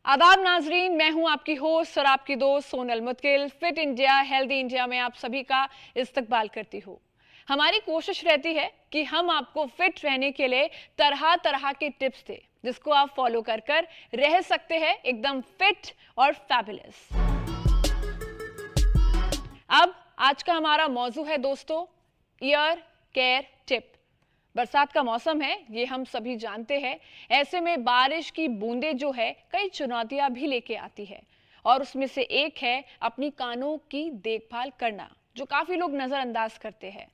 आदाब नाजरीन, मैं हूं आपकी होस्ट और आपकी दोस्त Sonal Mutkil. Fit India healthy India में आप सभी का इस्तकबाल करती हूं। हमारी कोशिश रहती है कि हम आपको फिट रहने के लिए तरह तरह के टिप्स दें जिसको आप फॉलो कर कर रह सकते हैं एकदम फिट और फैबुलस। अब आज का हमारा मौजू है दोस्तों, ईयर केयर टिप। बरसात का मौसम है, ये हम सभी जानते हैं। ऐसे में बारिश की बूंदें जो है कई चुनौतियां भी लेके आती है और उसमें से एक है अपनी कानों की देखभाल करना, जो काफी लोग नजरअंदाज करते हैं,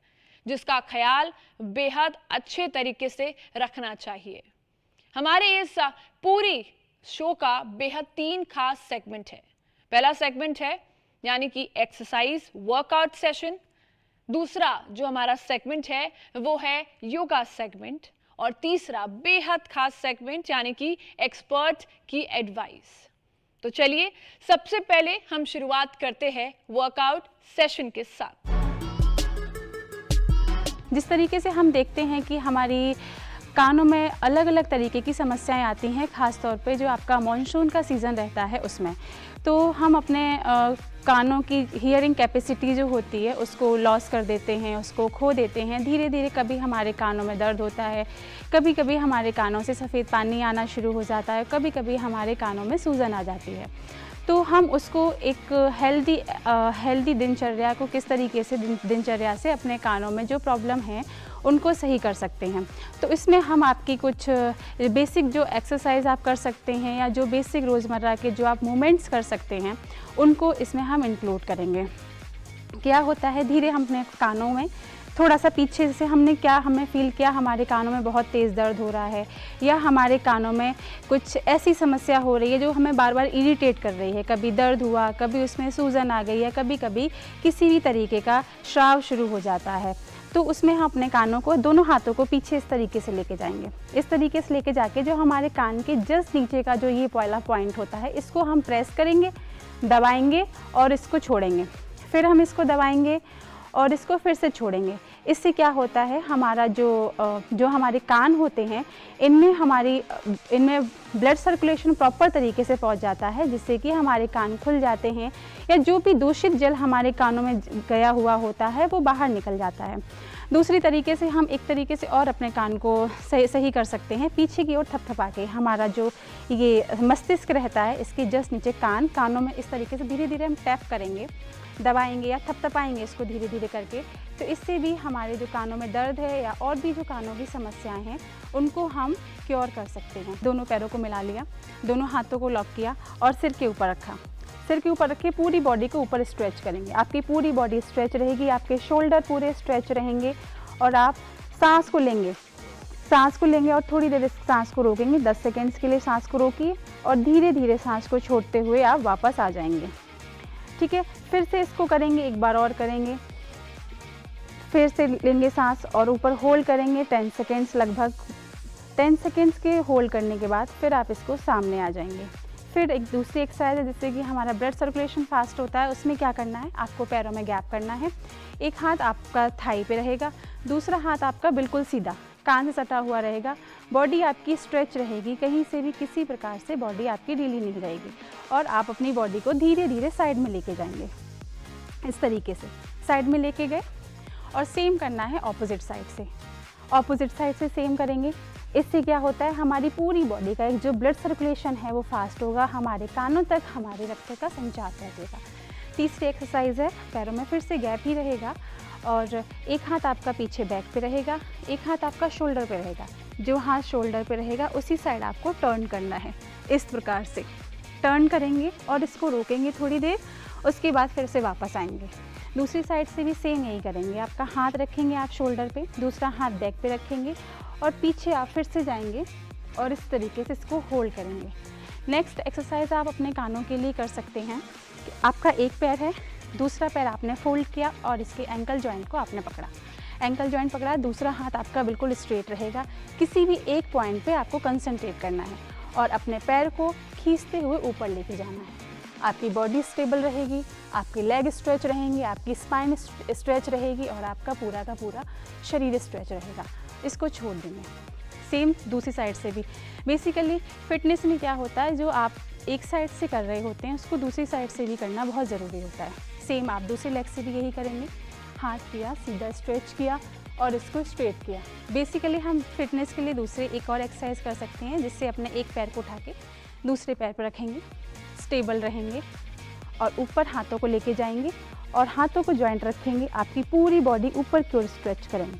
जिसका ख्याल बेहद अच्छे तरीके से रखना चाहिए। हमारे इस पूरी शो का बेहद 3 खास सेगमेंट है। पहला सेगमेंट है यानी कि एक्सरसाइज वर्कआउट सेशन। दूसरा जो हमारा सेगमेंट है वो है योगा सेगमेंट। और तीसरा बेहद खास सेगमेंट यानी कि एक्सपर्ट की एडवाइस। तो चलिए सबसे पहले हम शुरुआत करते हैं वर्कआउट सेशन के साथ। जिस तरीके से हम देखते हैं कि हमारी कानों में अलग अलग तरीके की समस्याएं आती हैं, ख़ास तौर पे जो आपका मॉनसून का सीज़न रहता है उसमें, तो हम अपने कानों की हियरिंग कैपेसिटी जो होती है उसको लॉस कर देते हैं, उसको खो देते हैं धीरे धीरे। कभी हमारे कानों में दर्द होता है, कभी कभी हमारे कानों से सफ़ेद पानी आना शुरू हो जाता है, कभी कभी हमारे कानों में सूजन आ जाती है। तो हम उसको एक हेल्दी दिनचर्या को किस तरीके से दिनचर्या से अपने कानों में जो प्रॉब्लम है उनको सही कर सकते हैं। तो इसमें हम आपकी कुछ बेसिक जो एक्सरसाइज आप कर सकते हैं या जो बेसिक रोज़मर्रा के जो आप मूवमेंट्स कर सकते हैं उनको इसमें हम इंक्लूड करेंगे। क्या होता है, धीरे हम अपने कानों में थोड़ा सा पीछे से हमें फील किया हमारे कानों में बहुत तेज़ दर्द हो रहा है या हमारे कानों में कुछ ऐसी समस्या हो रही है जो हमें बार बार इरिटेट कर रही है। कभी दर्द हुआ, कभी उसमें सूजन आ गई या कभी कभी किसी भी तरीके का स्राव शुरू हो जाता है। तो उसमें हम अपने कानों को दोनों हाथों को पीछे इस तरीके से लेके जाएंगे। इस तरीके से लेके जाके जो हमारे कान के जस्ट नीचे का जो ये पहला पॉइंट होता है इसको हम प्रेस करेंगे, दबाएंगे और इसको छोड़ेंगे। फिर हम इसको दबाएंगे और इसको फिर से छोड़ेंगे। इससे क्या होता है, हमारा जो हमारे कान होते हैं इनमें ब्लड सर्कुलेशन प्रॉपर तरीके से पहुंच जाता है, जिससे कि हमारे कान खुल जाते हैं या जो भी दूषित जल हमारे कानों में गया हुआ होता है वो बाहर निकल जाता है। दूसरी तरीके से हम एक तरीके से और अपने कान को सही कर सकते हैं, पीछे की ओर थपथपा के। हमारा जो ये मस्तिष्क रहता है इसके जस्ट नीचे कानों में इस तरीके से धीरे धीरे हम टैप करेंगे, दबाएंगे या थपथपाएंगे इसको धीरे धीरे करके। तो इससे भी हमारे जो कानों में दर्द है या और भी जो कानों की समस्याएं हैं उनको हम क्योर कर सकते हैं। दोनों पैरों को मिला लिया, दोनों हाथों को लॉक किया और सिर के ऊपर रखा। सिर के ऊपर रख के पूरी बॉडी को ऊपर स्ट्रेच करेंगे। आपकी पूरी बॉडी स्ट्रेच रहेगी, आपके शोल्डर पूरे स्ट्रेच रहेंगे और आप सांस को लेंगे और थोड़ी देर सांस को रोकेंगे। 10 सेकेंड्स के लिए सांस को रोकिए और धीरे धीरे सांस को छोड़ते हुए आप वापस आ जाएंगे। ठीक है, फिर से इसको करेंगे, एक बार और करेंगे। फिर से लेंगे सांस और ऊपर होल्ड करेंगे 10 सेकेंड्स, लगभग 10 सेकेंड्स के होल्ड करने के बाद फिर आप इसको सामने आ जाएंगे। फिर एक दूसरी एक्सरसाइज है जिससे कि हमारा ब्लड सर्कुलेशन फास्ट होता है। उसमें क्या करना है, आपको पैरों में गैप करना है। एक हाथ आपका थाई पे रहेगा, दूसरा हाथ आपका बिल्कुल सीधा कान से सटा हुआ रहेगा। बॉडी आपकी स्ट्रेच रहेगी, कहीं से भी किसी प्रकार से बॉडी आपकी ढीली नहीं रहेगी और आप अपनी बॉडी को धीरे धीरे साइड में लेके जाएंगे। इस तरीके से साइड में लेके गए और सेम करना है ऑपोजिट साइड से सेम करेंगे। इससे क्या होता है, हमारी पूरी बॉडी का एक जो ब्लड सर्कुलेशन है वो फास्ट होगा, हमारे कानों तक हमारे रक्त का संचार रहेगा। तीसरी एक्सरसाइज है, पैरों में फिर से गैप ही रहेगा और एक हाथ आपका पीछे बैक पे रहेगा, एक हाथ आपका शोल्डर पे रहेगा। जो हाथ शोल्डर पे रहेगा उसी साइड आपको टर्न करना है। इस प्रकार से टर्न करेंगे और इसको रोकेंगे थोड़ी देर, उसके बाद फिर से वापस आएंगे। दूसरी साइड से भी सेम यही करेंगे। आपका हाथ रखेंगे आप शोल्डर पे, दूसरा हाथ बैक पे रखेंगे और पीछे आप फिर से जाएंगे और इस तरीके से इसको होल्ड करेंगे। नेक्स्ट एक्सरसाइज आप अपने कानों के लिए कर सकते हैं। आपका एक पैर है, दूसरा पैर आपने फोल्ड किया और इसके एंकल जॉइंट को आपने पकड़ा, दूसरा हाथ आपका बिल्कुल स्ट्रेट रहेगा। किसी भी एक पॉइंट पे आपको कंसंट्रेट करना है और अपने पैर को खींचते हुए ऊपर लेके जाना है। आपकी बॉडी स्टेबल रहेगी, आपकी लेग स्ट्रेच रहेंगी, आपकी स्पाइन स्ट्रेच रहेगी और आपका पूरा का पूरा शरीर स्ट्रेच रहेगा। इसको छोड़ देंगे। सेम दूसरी साइड से भी। बेसिकली फिटनेस में क्या होता है, जो आप एक साइड से कर रहे होते हैं उसको दूसरी साइड से भी करना बहुत ज़रूरी होता है। सेम आप दूसरे लेग से भी यही करेंगे। हाथ किया, सीधा स्ट्रेच किया और इसको स्ट्रेट किया। बेसिकली हम फिटनेस के लिए दूसरे एक और एक्सरसाइज कर सकते हैं, जिससे अपने एक पैर को उठा के दूसरे पैर पर रखेंगे, स्टेबल रहेंगे और ऊपर हाथों को लेके जाएंगे और हाथों को जॉइंट रखेंगे। आपकी पूरी बॉडी ऊपर की ओर स्ट्रेच करेंगे,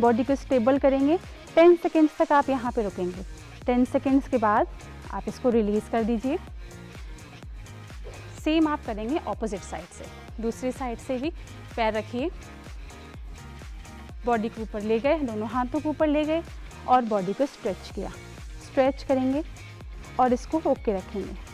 बॉडी को स्टेबल करेंगे। 10 सेकेंड्स तक आप यहाँ पे रुकेंगे। 10 सेकेंड्स के बाद आप इसको रिलीज़ कर दीजिए। सेम आप करेंगे ऑपोजिट साइड से। दूसरी साइड से भी पैर रखिए, बॉडी को ऊपर ले गए, दोनों हाथों को ऊपर ले गए और बॉडी को स्ट्रेच किया। स्ट्रेच करेंगे और इसको रोक के रखेंगे।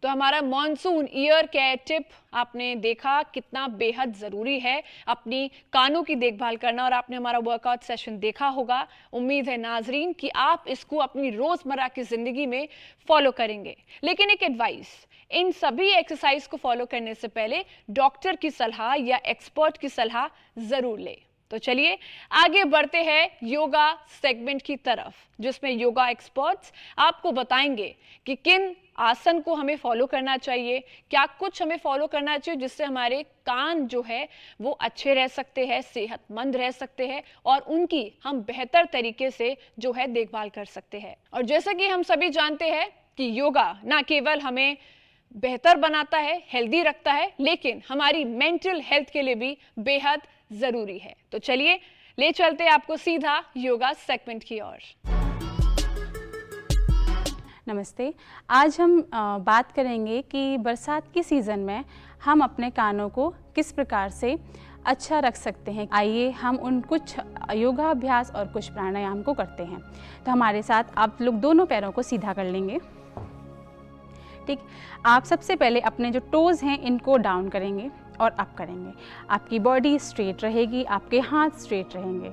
तो हमारा मॉनसून ईयर केयर टिप आपने देखा कितना बेहद ज़रूरी है अपनी कानों की देखभाल करना, और आपने हमारा वर्कआउट सेशन देखा होगा। उम्मीद है नाजरीन कि आप इसको अपनी रोज़मर्रा की ज़िंदगी में फॉलो करेंगे। लेकिन एक एडवाइस, इन सभी एक्सरसाइज को फॉलो करने से पहले डॉक्टर की सलाह या एक्सपर्ट की सलाह ज़रूर लें। तो चलिए आगे बढ़ते हैं योगा सेगमेंट की तरफ, जिसमें योगा एक्सपर्ट्स आपको बताएंगे कि किन आसन को हमें फॉलो करना चाहिए, क्या कुछ हमें फॉलो करना चाहिए जिससे हमारे कान जो है वो अच्छे रह सकते हैं, सेहतमंद रह सकते हैं और उनकी हम बेहतर तरीके से जो है देखभाल कर सकते हैं। और जैसा कि हम सभी जानते हैं कि योगा ना केवल हमें बेहतर बनाता है, हेल्दी रखता है, लेकिन हमारी मेंटल हेल्थ के लिए भी बेहद जरूरी है। तो चलिए ले चलते हैं आपको सीधा योगा सेगमेंट की ओर। नमस्ते। आज हम बात करेंगे कि बरसात की सीज़न में हम अपने कानों को किस प्रकार से अच्छा रख सकते हैं। आइए हम उन कुछ योगा अभ्यास और कुछ प्राणायाम को करते हैं। तो हमारे साथ आप लोग दोनों पैरों को सीधा कर लेंगे। ठीक, आप सबसे पहले अपने जो टोज़ हैं इनको डाउन करेंगे और अप करेंगे। आपकी बॉडी स्ट्रेट रहेगी, आपके हाथ स्ट्रेट रहेंगे,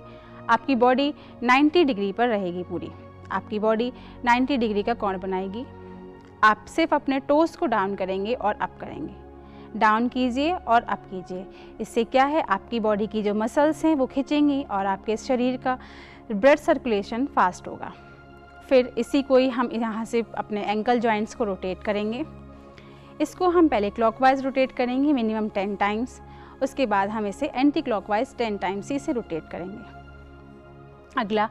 आपकी बॉडी 90 डिग्री पर रहेगी पूरी। आपकी बॉडी 90 डिग्री का कोण बनाएगी। आप सिर्फ अपने टोज़ को डाउन करेंगे और अप करेंगे। डाउन कीजिए और अप कीजिए। इससे क्या है, आपकी बॉडी की जो मसल्स हैं वो खिंचेंगी और आपके शरीर का ब्लड सर्कुलेशन फास्ट होगा। फिर इसी को ही हम यहाँ से अपने एंकल जॉइंट्स को रोटेट करेंगे। इसको हम पहले क्लॉकवाइज रोटेट करेंगे मिनिमम 10 टाइम्स। उसके बाद हम इसे एंटी क्लॉकवाइज 10 टाइम्स इसे रोटेट करेंगे। अगला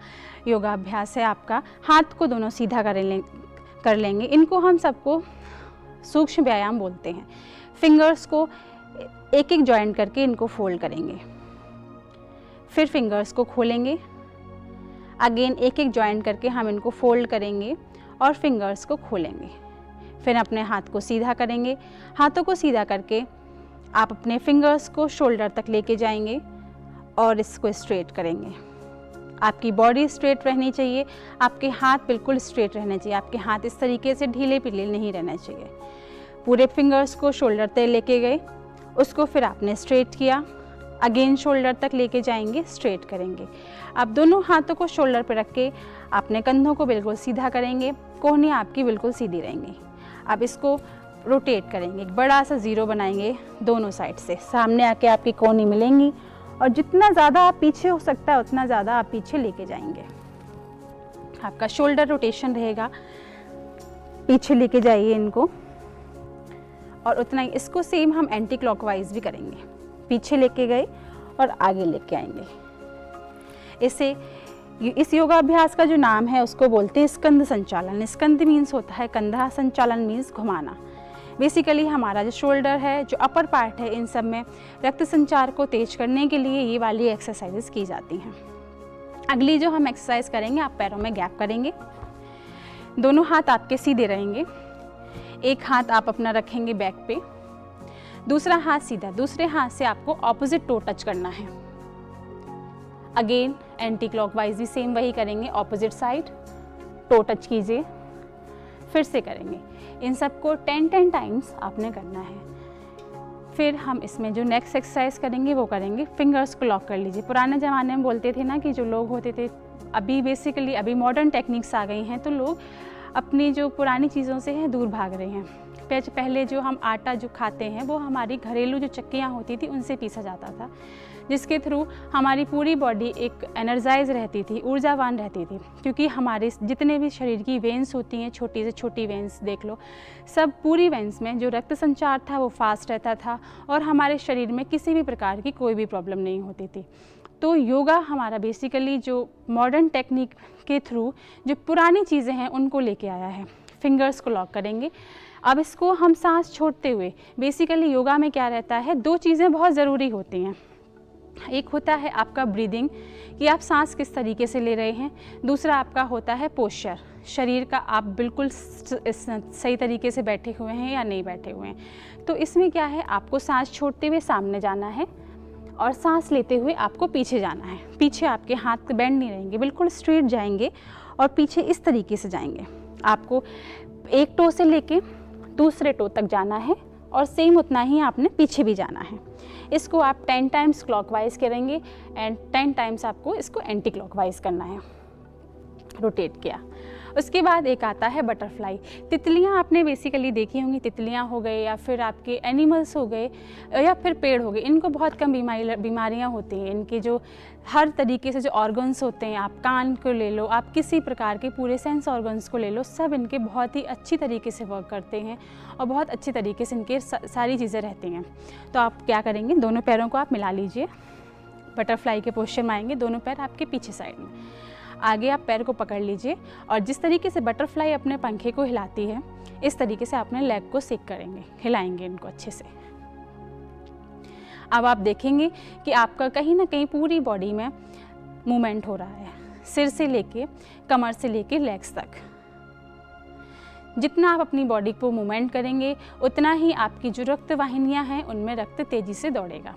योगा अभ्यास है आपका, हाथ को दोनों सीधा कर लेंगे। इनको हम सबको सूक्ष्म व्यायाम बोलते हैं। फिंगर्स को एक एक जॉइंट करके इनको फोल्ड करेंगे। फिर फिंगर्स को खोलेंगे। अगेन एक एक जॉइंट करके हम इनको फोल्ड करेंगे और फिंगर्स को खोलेंगे। फिर अपने हाथ को सीधा करेंगे। हाथों को सीधा करके आप अपने फिंगर्स को शोल्डर तक लेके जाएंगे और इसको स्ट्रेट करेंगे। आपकी बॉडी स्ट्रेट रहनी चाहिए, आपके हाथ बिल्कुल स्ट्रेट रहने चाहिए। आपके हाथ इस तरीके से ढीले पीले नहीं रहने चाहिए। पूरे फिंगर्स को शोल्डर तक लेके गए, उसको फिर आपने स्ट्रेट किया। अगेन शोल्डर तक लेके जाएंगे, स्ट्रेट करेंगे। अब दोनों हाथों को शोल्डर पे रख के अपने कंधों को बिल्कुल सीधा करेंगे। कोहनी आपकी बिल्कुल सीधी रहेंगी। अब इसको रोटेट करेंगे, एक बड़ा सा ज़ीरो बनाएंगे दोनों साइड से। सामने आके आपकी कोहनी मिलेंगी और जितना ज़्यादा आप पीछे हो सकता है उतना ज़्यादा आप पीछे लेके जाएंगे। आपका शोल्डर रोटेशन रहेगा, पीछे लेके जाइए इनको। और उतना ही इसको सेम हम एंटी क्लॉकवाइज भी करेंगे। पीछे लेके गए और आगे लेके आएंगे। इस योगा अभ्यास का जो नाम है उसको बोलते हैं स्कंद संचालन। स्कंद मीन्स होता है कंधा, संचालन मीन्स घुमाना। बेसिकली हमारा जो शोल्डर है, जो अपर पार्ट है, इन सब में रक्त संचार को तेज करने के लिए ये वाली एक्सरसाइजेस की जाती हैं। अगली जो हम एक्सरसाइज करेंगे, आप पैरों में गैप करेंगे। दोनों हाथ आपके सीधे रहेंगे। एक हाथ आप अपना रखेंगे बैक पे, दूसरा हाथ सीधा। दूसरे हाथ से आपको ऑपोजिट टो टच करना है। अगेन एंटी क्लॉकवाइज भी सेम वही करेंगे, ऑपोजिट साइड टो टच कीजिए। फिर से करेंगे। इन सबको 10 टाइम्स आपने करना है। फिर हम इसमें जो नेक्स्ट एक्सरसाइज करेंगे वो करेंगे, फिंगर्स को लॉक कर लीजिए। पुराने ज़माने में बोलते थे ना कि जो लोग होते थे, अभी मॉडर्न टेक्निक्स आ गई हैं तो लोग अपनी जो पुरानी चीज़ों से हैं दूर भाग रहे हैं। पहले जो हम आटा जो खाते हैं वो हमारी घरेलू जो चक्कियाँ होती थी उनसे पीसा जाता था। जिसके थ्रू हमारी पूरी बॉडी एक एनर्जाइज रहती थी, ऊर्जावान रहती थी, क्योंकि हमारे जितने भी शरीर की वेंस होती हैं, छोटी से छोटी वेंस देख लो, सब पूरी वेंस में जो रक्त संचार था वो फास्ट रहता था और हमारे शरीर में किसी भी प्रकार की कोई भी प्रॉब्लम नहीं होती थी। तो योगा हमारा बेसिकली जो मॉडर्न टेक्निक के थ्रू जो पुरानी चीज़ें हैं उनको लेके आया है। फिंगर्स को लॉक करेंगे। अब इसको हम सांस छोड़ते हुए, बेसिकली योगा में क्या रहता है, दो चीज़ें बहुत ज़रूरी होती हैं। एक होता है आपका ब्रीदिंग, कि आप सांस किस तरीके से ले रहे हैं। दूसरा आपका होता है पोस्चर, शरीर का आप बिल्कुल सही तरीके से बैठे हुए हैं या नहीं बैठे हुए हैं। तो इसमें क्या है, आपको सांस छोड़ते हुए सामने जाना है और सांस लेते हुए आपको पीछे जाना है। पीछे आपके हाथ बेंड नहीं रहेंगे, बिल्कुल स्ट्रेट जाएंगे और पीछे इस तरीके से जाएंगे। आपको एक टो से लेके दूसरे टो तक जाना है और सेम उतना ही आपने पीछे भी जाना है। इसको आप 10 टाइम्स क्लॉकवाइज करेंगे एंड 10 टाइम्स आपको इसको एंटी क्लॉकवाइज करना है। रोटेट किया। उसके बाद एक आता है बटरफ्लाई। तितलियाँ आपने बेसिकली देखी होंगी, तितलियाँ हो गए या फिर आपके एनिमल्स हो गए या फिर पेड़ हो गए, इनको बहुत कम बीमारियाँ होती हैं। इनके जो हर तरीके से जो ऑर्गन्स होते हैं, आप कान को ले लो, आप किसी प्रकार के पूरे सेंस ऑर्गन्स को ले लो, सब इनके बहुत ही अच्छी तरीके से वर्क करते हैं और बहुत अच्छी तरीके से इनके सारी चीज़ें रहती हैं। तो आप क्या करेंगे, दोनों पैरों को आप मिला लीजिए, बटरफ्लाई के पोस्चर में आएंगे, दोनों पैर आपके पीछे साइड में। आगे आप पैर को पकड़ लीजिए और जिस तरीके से बटरफ्लाई अपने पंखे को हिलाती है, इस तरीके से अपने लेग को सेक करेंगे, हिलाएंगे इनको अच्छे से। अब आप देखेंगे कि आपका कहीं ना कहीं पूरी बॉडी में मूवमेंट हो रहा है, सिर से लेके कमर से लेके लेग्स तक। जितना आप अपनी बॉडी को मूवमेंट करेंगे उतना ही आपकी जो रक्त वाहिनियाँ हैं उनमें रक्त तेज़ी से दौड़ेगा।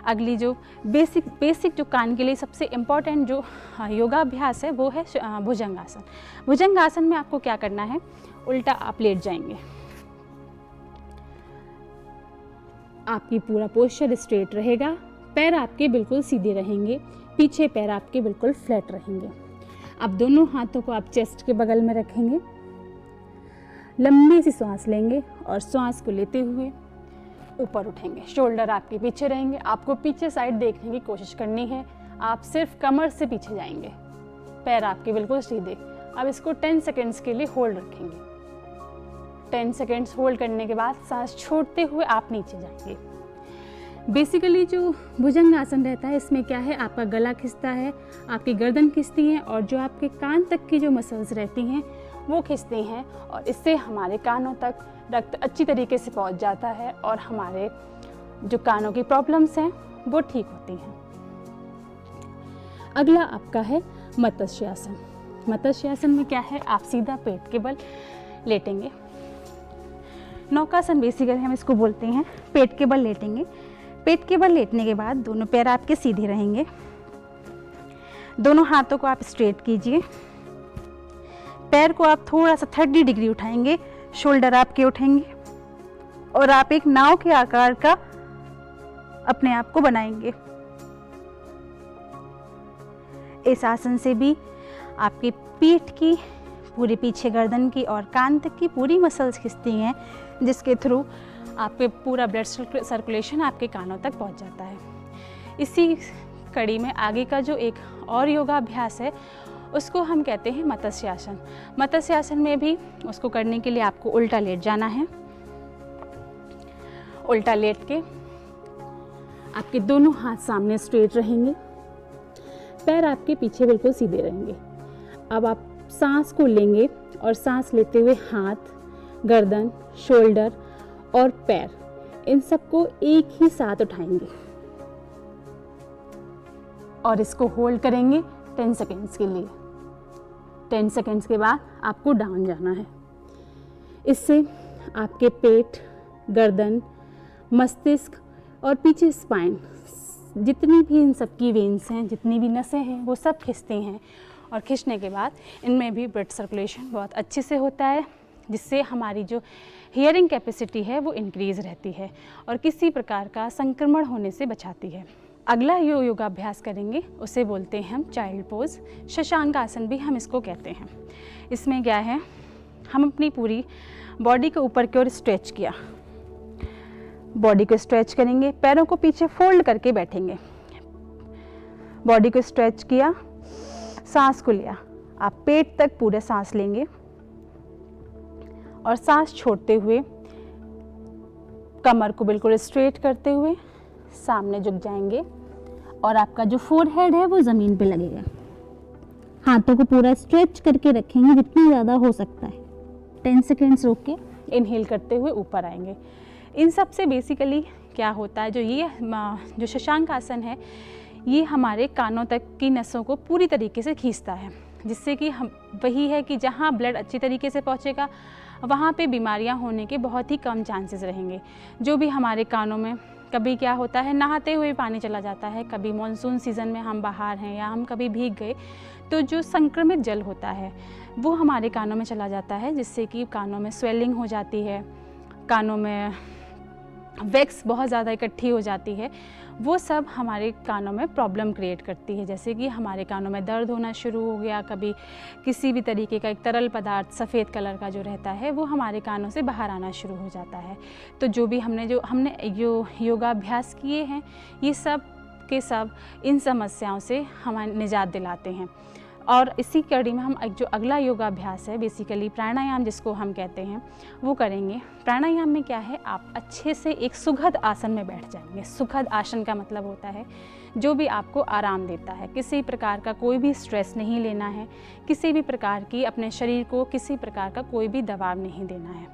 अगली जो बेसिक जो कान के लिए सबसे इम्पॉर्टेंट जो योगाभ्यास है वो है भुजंगासन। भुजंगासन में आपको क्या करना है, उल्टा आप लेट जाएंगे, आपकी पूरा पोस्चर स्ट्रेट रहेगा, पैर आपके बिल्कुल सीधे रहेंगे, पीछे पैर आपके बिल्कुल फ्लैट रहेंगे। अब दोनों हाथों को आप चेस्ट के बगल में रखेंगे, लंबी सी सांस लेंगे और सांस को लेते हुए ऊपर उठेंगे। शोल्डर आपके पीछे रहेंगे, आपको पीछे साइड देखने की कोशिश करनी है। आप सिर्फ कमर से पीछे जाएंगे, पैर आपके बिल्कुल सीधे। अब इसको 10 सेकेंड्स के लिए होल्ड रखेंगे। 10 सेकेंड्स होल्ड करने के बाद सांस छोड़ते हुए आप नीचे जाएंगे। बेसिकली जो भुजंगासन रहता है, इसमें क्या है, आपका गला खिंचता है, आपकी गर्दन खिंचती है और जो आपके कान तक की जो मसल्स रहती हैं वो खिंचती हैं और इससे हमारे कानों तक रक्त अच्छी तरीके से पहुंच जाता है और हमारे जो कानों की प्रॉब्लम्स हैं वो ठीक होती हैं। अगला आपका है मत्स्यासन। मत्स्यासन में क्या है, आप सीधा पेट के बल लेटेंगे। नौकासन बेसिकली हम इसको बोलते हैं, पेट के बल लेटेंगे। पेट के बल लेटने के बाद दोनों पैर आपके सीधे रहेंगे, दोनों हाथों को आप स्ट्रेट कीजिए, पैर को आप थोड़ा सा 30 डिग्री उठाएंगे, शोल्डर आपके उठेंगे और आप एक नाव के आकार का अपने आप को बनाएंगे। इस आसन से भी आपकी पीठ की, पूरी पीछे गर्दन की और कान तक की पूरी मसल्स खिंचती हैं, जिसके थ्रू आपके पूरा ब्लड सर्कुलेशन आपके कानों तक पहुंच जाता है। इसी कड़ी में आगे का जो एक और योगाभ्यास है उसको हम कहते हैं मत्स्यासन। मत्स्यासन में भी उसको करने के लिए आपको उल्टा लेट जाना है। उल्टा लेट के आपके दोनों हाथ सामने स्ट्रेट रहेंगे, पैर आपके पीछे बिल्कुल सीधे रहेंगे। अब आप सांस को लेंगे और सांस लेते हुए हाथ, गर्दन, शोल्डर और पैर, इन सबको एक ही साथ उठाएंगे और इसको होल्ड करेंगे 10 सेकेंड्स के लिए। 10 सेकेंड्स के बाद आपको डाउन जाना है। इससे आपके पेट, गर्दन, मस्तिष्क और पीछे स्पाइन, जितनी भी इन सब की वेन्स हैं, जितनी भी नसें हैं, वो सब खिंचती हैं और खिंचने के बाद इनमें भी ब्लड सर्कुलेशन बहुत अच्छे से होता है, जिससे हमारी जो हियरिंग कैपेसिटी है वो इंक्रीज़ रहती है और किसी प्रकार का संक्रमण होने से बचाती है। अगला योगाभ्यास करेंगे उसे बोलते हैं हम चाइल्ड पोज। शशांक आसन भी हम इसको कहते हैं। इसमें क्या है, हम अपनी पूरी बॉडी को ऊपर की ओर स्ट्रेच किया, बॉडी को स्ट्रेच करेंगे, पैरों को पीछे फोल्ड करके बैठेंगे, बॉडी को स्ट्रेच किया, सांस को लिया। आप पेट तक पूरे सांस लेंगे और सांस छोड़ते हुए कमर को बिल्कुल स्ट्रेट करते हुए सामने झुक जाएंगे और आपका जो फोरहेड है वो ज़मीन पे लगेगा। हाथों को पूरा स्ट्रेच करके रखेंगे जितना ज़्यादा हो सकता है। 10 सेकेंड्स रोक के इनहेल करते हुए ऊपर आएंगे। इन सब से बेसिकली क्या होता है, जो शशांक आसन है ये हमारे कानों तक की नसों को पूरी तरीके से खींचता है, जिससे कि हम वही है कि जहाँ ब्लड अच्छी तरीके से पहुँचेगा वहाँ पे बीमारियाँ होने के बहुत ही कम चांसेस रहेंगे। जो भी हमारे कानों में कभी क्या होता है, नहाते हुए पानी चला जाता है, कभी मॉनसून सीज़न में हम बाहर हैं या हम कभी भीग गए तो जो संक्रमित जल होता है वो हमारे कानों में चला जाता है, जिससे कि कानों में स्वेलिंग हो जाती है, कानों में वैक्स बहुत ज़्यादा इकट्ठी हो जाती है। वो सब हमारे कानों में प्रॉब्लम क्रिएट करती है, जैसे कि हमारे कानों में दर्द होना शुरू हो गया, कभी किसी भी तरीके का एक तरल पदार्थ सफ़ेद कलर का जो रहता है वो हमारे कानों से बाहर आना शुरू हो जाता है। तो जो भी हमने योगाभ्यास किए हैं ये सब के सब इन समस्याओं से हमें निजात दिलाते हैं। और इसी कड़ी में हम जो अगला योगाभ्यास है बेसिकली प्राणायाम जिसको हम कहते हैं वो करेंगे। प्राणायाम में क्या है, आप अच्छे से एक सुखद आसन में बैठ जाएंगे। सुखद आसन का मतलब होता है जो भी आपको आराम देता है, किसी प्रकार का कोई भी स्ट्रेस नहीं लेना है, किसी भी प्रकार की अपने शरीर को किसी प्रकार का कोई भी दबाव नहीं देना है।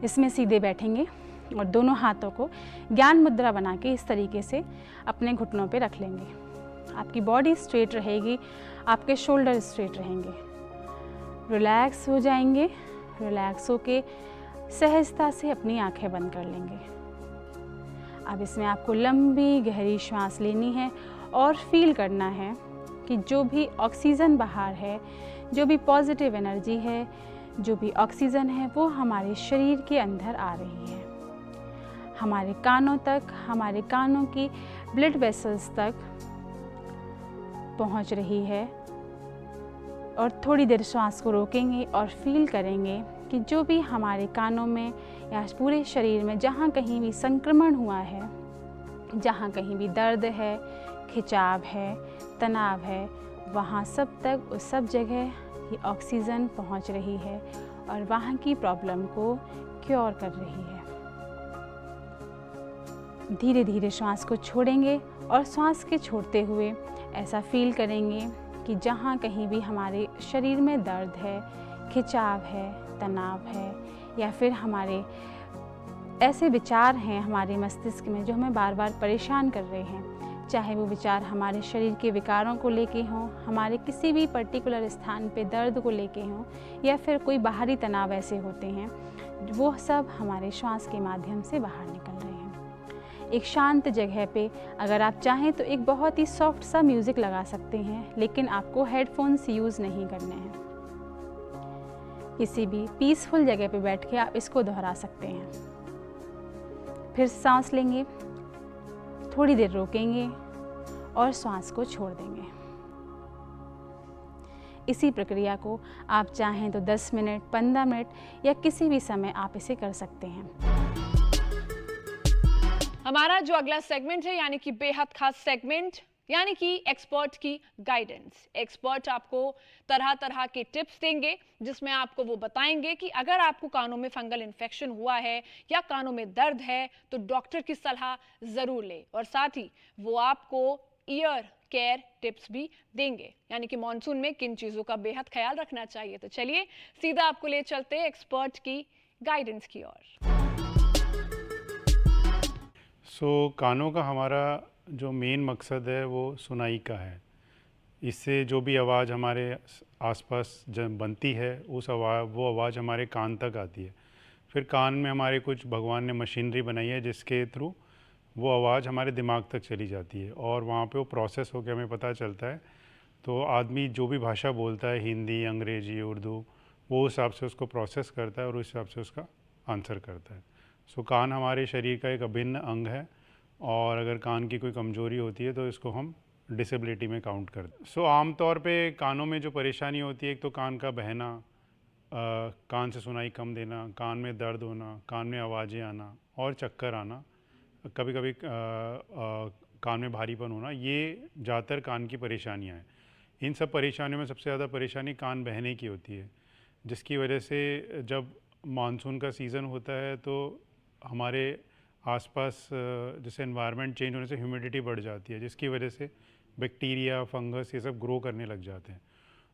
इसमें सीधे बैठेंगे और दोनों हाथों को ज्ञान मुद्रा बना के इस तरीके से अपने घुटनों पे रख लेंगे। आपकी बॉडी स्ट्रेट रहेगी, आपके शोल्डर स्ट्रेट रहेंगे। रिलैक्स हो जाएंगे, रिलैक्स होके सहजता से अपनी आंखें बंद कर लेंगे। अब इसमें आपको लंबी गहरी श्वास लेनी है और फील करना है कि जो भी ऑक्सीजन बाहर है, जो भी पॉजिटिव एनर्जी है, जो भी ऑक्सीजन है वो हमारे शरीर के अंदर आ रही है, हमारे कानों तक, हमारे कानों की ब्लड वेसल्स तक पहुंच रही है। और थोड़ी देर श्वास को रोकेंगे और फील करेंगे कि जो भी हमारे कानों में या पूरे शरीर में जहाँ कहीं भी संक्रमण हुआ है, जहाँ कहीं भी दर्द है, खिंचाव है, तनाव है, वहाँ सब तक उस सब जगह ये ऑक्सीजन पहुँच रही है और वहाँ की प्रॉब्लम को क्योर कर रही है। धीरे धीरे श्वास को छोड़ेंगे और श्वास के छोड़ते हुए ऐसा फील करेंगे कि जहाँ कहीं भी हमारे शरीर में दर्द है, खिंचाव है, तनाव है या फिर हमारे ऐसे विचार हैं हमारे मस्तिष्क में जो हमें बार बार परेशान कर रहे हैं, चाहे वो विचार हमारे शरीर के विकारों को लेके हों, हमारे किसी भी पर्टिकुलर स्थान पे दर्द को लेके हों या फिर कोई बाहरी तनाव ऐसे होते हैं, वो सब हमारे श्वास के माध्यम से बाहर निकल रहे हैं। एक शांत जगह पे अगर आप चाहें तो एक बहुत ही सॉफ्ट सा म्यूज़िक लगा सकते हैं, लेकिन आपको हेडफोन्स यूज़ नहीं करने हैं। किसी भी पीसफुल जगह पे बैठ के आप इसको दोहरा सकते हैं। फिर सांस लेंगे, थोड़ी देर रोकेंगे और सांस को छोड़ देंगे। इसी प्रक्रिया को आप चाहें तो 10 मिनट, 15 मिनट या किसी भी समय आप इसे कर सकते हैं। हमारा जो अगला सेगमेंट है यानी कि बेहद खास सेगमेंट यानी कि एक्सपर्ट की गाइडेंस। एक्सपर्ट आपको तरह तरह के टिप्स देंगे जिसमें आपको वो बताएंगे कि अगर आपको कानों में फंगल इन्फेक्शन हुआ है या कानों में दर्द है तो डॉक्टर की सलाह जरूर ले, और साथ ही वो आपको ईयर केयर टिप्स भी देंगे यानी कि मॉनसून में किन चीज़ों का बेहद ख्याल रखना चाहिए। तो चलिए सीधा आपको ले चलते हैं एक्सपर्ट की गाइडेंस की ओर। कानों का हमारा जो मेन मकसद है वो सुनाई का है। इससे जो भी आवाज़ हमारे आसपास जब बनती है वो आवाज़ हमारे कान तक आती है। फिर कान में हमारे कुछ भगवान ने मशीनरी बनाई है जिसके थ्रू वो आवाज़ हमारे दिमाग तक चली जाती है और वहाँ पे वो प्रोसेस होकर हमें पता चलता है। तो आदमी जो भी भाषा बोलता है, हिंदी, अंग्रेज़ी, उर्दू, वो हिसाब से उसको प्रोसेस करता है और उस हिसाब से उसका आंसर करता है। कान हमारे शरीर का एक अभिन्न अंग है और अगर कान की कोई कमज़ोरी होती है तो इसको हम डिसेबिलिटी में काउंट करते हैं। आमतौर पे कानों में जो परेशानी होती है, एक तो कान का बहना, कान से सुनाई कम देना, कान में दर्द होना, कान में आवाज़ें आना और चक्कर आना, कभी कभी कान में भारीपन होना, ये ज़्यादातर कान की परेशानियां हैं। इन सब परेशानियों में सबसे ज़्यादा परेशानी कान बहने की होती है, जिसकी वजह से जब मानसून का सीज़न होता है तो हमारे आसपास जैसे एनवायरनमेंट चेंज होने से ह्यूमिडिटी बढ़ जाती है, जिसकी वजह से बैक्टीरिया, फंगस ये सब ग्रो करने लग जाते हैं।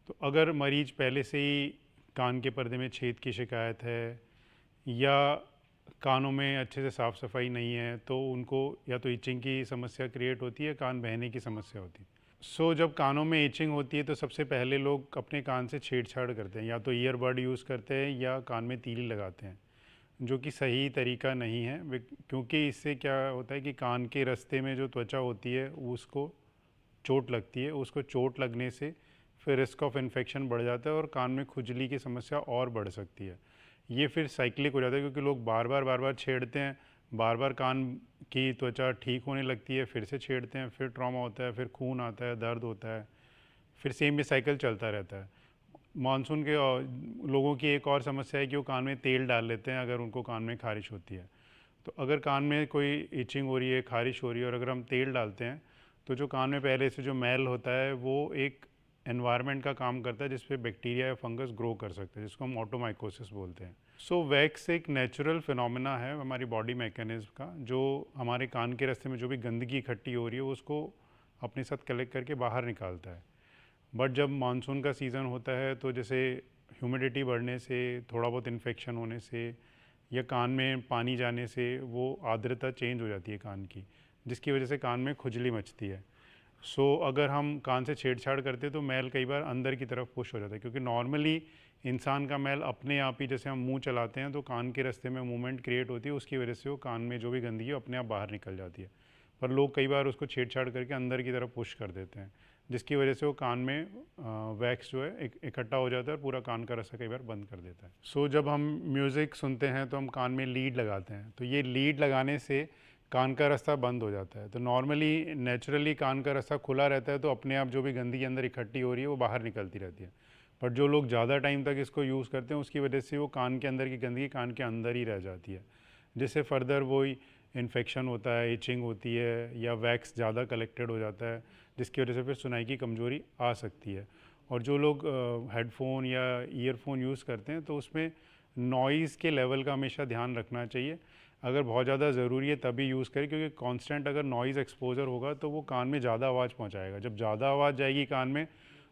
तो अगर मरीज पहले से ही कान के पर्दे में छेद की शिकायत है या कानों में अच्छे से साफ़ सफाई नहीं है, तो उनको या तो इचिंग की समस्या क्रिएट होती है, कान बहने की समस्या होती है। सो जब कानों में इचिंग होती है तो सबसे पहले लोग अपने कान से छेड़छाड़ करते हैं, या तो ईयरबड यूज़ करते हैं या कान में तीली लगाते हैं, जो कि सही तरीका नहीं है, क्योंकि इससे क्या होता है कि कान के रास्ते में जो त्वचा होती है उसको चोट लगती है। उसको चोट लगने से फिर रिस्क ऑफ इन्फेक्शन बढ़ जाता है और कान में खुजली की समस्या और बढ़ सकती है। ये फिर साइक्लिक हो जाता है, क्योंकि लोग बार बार छेड़ते हैं, बार बार कान की त्वचा ठीक होने लगती है, फिर से छेड़ते हैं, फिर ट्रॉमा होता है, फिर खून आता है, दर्द होता है, फिर सेम ये साइकिल चलता रहता है। मानसून के लोगों की एक और समस्या है कि वो कान में तेल डाल लेते हैं अगर उनको कान में खारिश होती है। तो अगर कान में कोई इचिंग हो रही है, खारिश हो रही है और अगर हम तेल डालते हैं तो जो कान में पहले से जो मैल होता है वो एक एनवायरनमेंट का काम करता है जिस पे बैक्टीरिया या फंगस ग्रो कर सकते हैं, जिसको हम ऑटोमाइकोसिस बोलते हैं। सो वैक्स एक नेचुरल फिनोमेना है हमारी बॉडी मैकेनिज्म का, जो हमारे कान के रास्ते में जो भी गंदगी इकट्ठी हो रही है उसको अपने साथ कलेक्ट करके बाहर निकालता है। बट जब मानसून का सीज़न होता है तो जैसे ह्यूमिडिटी बढ़ने से, थोड़ा बहुत इन्फेक्शन होने से या कान में पानी जाने से वो आर्द्रता चेंज हो जाती है कान की, जिसकी वजह से कान में खुजली मचती है। सो अगर हम कान से छेड़छाड़ करते हैं तो मैल कई बार अंदर की तरफ पुश हो जाता है, क्योंकि नॉर्मली इंसान का मैल अपने आप ही, जैसे हम मुंह चलाते हैं तो कान के रास्ते में मूवमेंट क्रिएट होती है, उसकी वजह से वो कान में जो भी गंदगी है अपने आप बाहर निकल जाती है। पर लोग कई बार उसको छेड़छाड़ करके अंदर की तरफ पुश कर देते हैं, जिसकी वजह से वो कान में वैक्स जो है इकट्ठा हो जाता है और पूरा कान का रास्ता कई बार बंद कर देता है। सो जब हम म्यूज़िक सुनते हैं तो हम कान में लीड लगाते हैं, तो ये लीड लगाने से कान का रास्ता बंद हो जाता है। तो नॉर्मली नेचुरली कान का रास्ता खुला रहता है तो अपने आप जो भी गंदगी अंदर इकट्ठी हो रही है वो बाहर निकलती रहती है। बट जो लोग ज़्यादा टाइम तक इसको यूज़ करते हैं उसकी वजह से वो कान के अंदर की गंदगी कान के अंदर ही रह जाती है, जिससे फर्दर वही इन्फेक्शन होता है, इचिंग होती है या वैक्स ज़्यादा कलेक्टेड हो जाता है, जिसकी वजह से फिर सुनाई की कमज़ोरी आ सकती है। और जो लोग हेडफोन या ईयरफोन यूज़ करते हैं तो उसमें नॉइज़ के लेवल का हमेशा ध्यान रखना चाहिए। अगर बहुत ज़्यादा ज़रूरी है तभी यूज़ करें, क्योंकि कांस्टेंट अगर नॉइज़ एक्सपोजर होगा तो वो कान में ज़्यादा आवाज़ पहुंचाएगा। जब ज़्यादा आवाज़ जाएगी कान में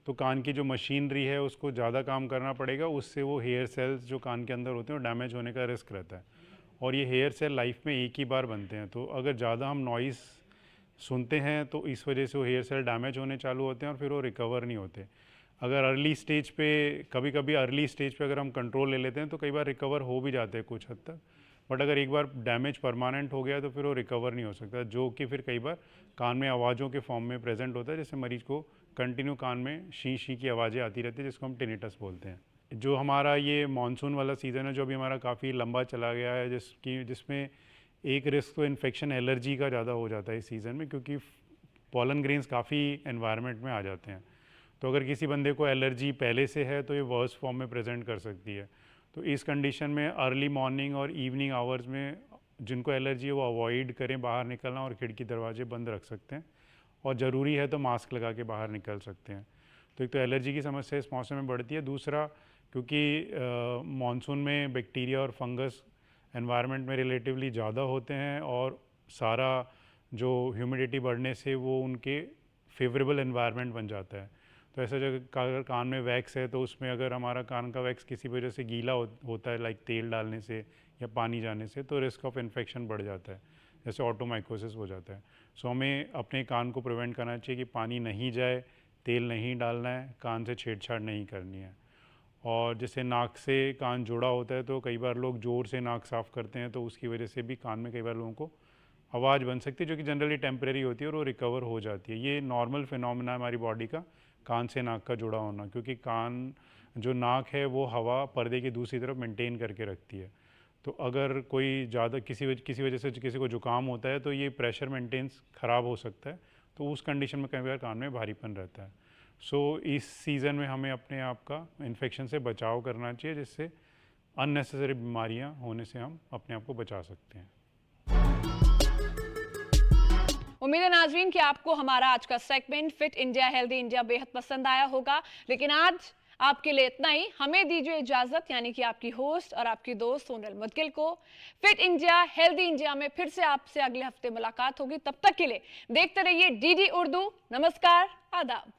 तो कान की जो मशीनरी है उसको ज़्यादा काम करना पड़ेगा, उससे वो हेयर सेल्स जो कान के अंदर होते हैं वो डैमेज होने का रिस्क रहता है। और ये हेयर सेल लाइफ में एक ही बार बनते हैं, तो अगर ज़्यादा हम नॉइज़ सुनते हैं तो इस वजह से वो हेयर सेल डैमेज होने चालू होते हैं और फिर वो रिकवर नहीं होते। अगर अर्ली स्टेज पे, कभी कभी अर्ली स्टेज पे अगर हम कंट्रोल ले लेते हैं तो कई बार रिकवर हो भी जाते हैं कुछ हद तक। बट अगर एक बार डैमेज परमानेंट हो गया तो फिर वो रिकवर नहीं हो सकता, जो कि फिर कई बार कान में आवाज़ों के फॉर्म में प्रेजेंट होता है, जैसे मरीज को कंटिन्यू कान में शी शी की आवाज़ें आती रहती है, जिसको हम टिनिटस बोलते हैं। जो हमारा ये मानसून वाला सीज़न है जो अभी हमारा काफ़ी लंबा चला गया है, जिसमें एक रिस्क तो इन्फेक्शन एलर्जी का ज़्यादा हो जाता है इस सीज़न में, क्योंकि पॉलन ग्रेन्स काफ़ी एनवायरनमेंट में आ जाते हैं। तो अगर किसी बंदे को एलर्जी पहले से है तो ये वर्स फॉर्म में प्रेजेंट कर सकती है। तो इस कंडीशन में अर्ली मॉर्निंग और इवनिंग आवर्स में जिनको एलर्जी है वो अवॉइड करें बाहर निकलना, और खिड़की दरवाजे बंद रख सकते हैं, और ज़रूरी है तो मास्क लगा के बाहर निकल सकते हैं। तो एक तो एलर्जी की समस्या इस मौसम में बढ़ती है, दूसरा क्योंकि मानसून में बैक्टीरिया और फंगस एनवायरनमेंट में रिलेटिवली ज़्यादा होते हैं और सारा जो ह्यूमिडिटी बढ़ने से वो उनके फेवरेबल एनवायरनमेंट बन जाता है। तो ऐसा जगह अगर कान में वैक्स है तो उसमें अगर हमारा कान का वैक्स किसी वजह से गीला होता है, लाइक तेल डालने से या पानी जाने से, तो रिस्क ऑफ इन्फेक्शन बढ़ जाता है, जैसे ऑटोमाइकोसिस हो जाता है। सो हमें अपने कान को प्रिवेंट करना चाहिए कि पानी नहीं जाए, तेल नहीं डालना है, कान से छेड़छाड़ नहीं करनी है। और जैसे नाक से कान जुड़ा होता है तो कई बार लोग ज़ोर से नाक साफ़ करते हैं, तो उसकी वजह से भी कान में कई बार लोगों को आवाज़ बन सकती है, जो कि जनरली टेम्परेरी होती है और वो रिकवर हो जाती है। ये नॉर्मल फिनोमेना है हमारी बॉडी का, कान से नाक का जुड़ा होना, क्योंकि कान जो नाक है वो हवा पर्दे की दूसरी तरफ मेंटेन करके रखती है। तो अगर कोई ज़्यादा किसी वजह से किसी को जुकाम होता है तो ये प्रेशर मेंटेन्स ख़राब हो सकता है, तो उस कंडीशन में कई बार कान में भारीपन रहता है। सो इस सीज़न में हमें अपने आप का इन्फेक्शन से बचाव करना चाहिए, जिससे अननेसेसरी बीमारियां होने से हम अपने आप को बचा सकते हैं। उम्मीद है नाजरीन कि आपको हमारा आज का segment fit India healthy India बेहद पसंद आया होगा, लेकिन आज आपके लिए इतना ही। हमें दीजिए इजाजत, यानी कि आपकी होस्ट और आपकी दोस्त सोनल मुदगिल को। फिट इंडिया हेल्दी इंडिया में फिर से आपसे अगले हफ्ते मुलाकात होगी। तब तक के लिए देखते रहिए डीडी उर्दू। नमस्कार, आदाब।